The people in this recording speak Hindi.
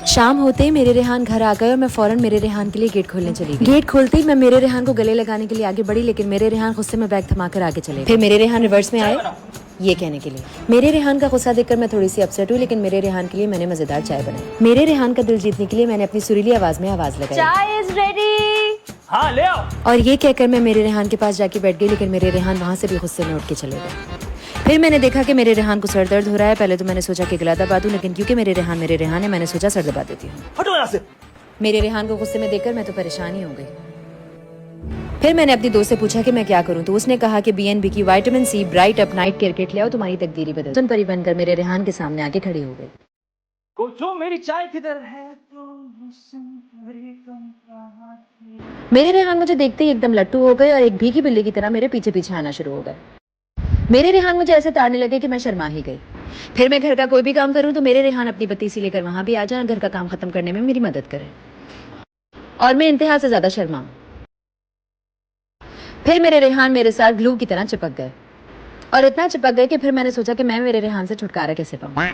शाम होते ही मेरे रेहान घर आ गए और मैं फौरन मेरे रेहान के लिए गेट खोलने चली गई। गेट खोलते ही मैं मेरे रेहान को गले लगाने के लिए आगे बढ़ी, लेकिन मेरे रेहान गुस्से में बैग थमाकर आगे चले। फिर मेरे रेहान रिवर्स में आए ये कहने के लिए। मेरे रेहान का गुस्सा देखकर मैं थोड़ी सी अपसेट हुई, लेकिन मेरे रेहान के लिए मैंने मजेदार चाय बनाई। मेरे रेहान का दिल जीतने के लिए मैंने अपनी सुरीली आवाज में आवाज लगाई, चाय इज रेडी। हाँ ले आओ। और ये कहकर मैं मेरे रेहान के पास जाके बैठ गई, लेकिन मेरे रेहान वहां से भी गुस्से में उठ के चले गए। फिर मैंने देखा कि मेरे रेहान को सर दर्द हो रहा है। पहले तो मैंने सोचा कि गला दबा दूं, लेकिन क्योंकि मेरे रेहान है, मैंने सोचा सर दबा देती हूँ। हटो यहाँ से। मेरे रेहान को गुस्से में देखकर मैं तो परेशान ही हो गई। फिर मैंने अपनी दोस्त से पूछा कि मैं क्या करूं, तो उसने कहा कि बीएनबी की vitamin C bright up night care kit ले आओ, तुम्हारी तकदीर बदल। सुन परी बनकर मेरे रेहान के सामने आके खड़ी हो गई। पूछो मेरी चाय किधर है तो मेरे रेहान मुझे देखते ही एकदम लट्टू हो गए और एक भीगी बिल्ली की तरह मेरे पीछे पीछे आना शुरू हो गए। मेरे रेहान मुझे ऐसे ताड़ने लगे कि मैं शर्मा ही गई। फिर मैं घर का कोई भी काम करूं तो मेरे रेहान अपनी पतीसी लेकर वहां भी आ जाए और घर का काम खत्म करने में मेरी मदद करें, और मैं इंतहा से ज्यादा शर्माऊं। फिर मेरे रेहान मेरे साथ ग्लू की तरह चिपक गए, और इतना चिपक गए कि फिर मैंने सोचा कि मैं मेरे रेहान से छुटकारा कैसे पाऊं।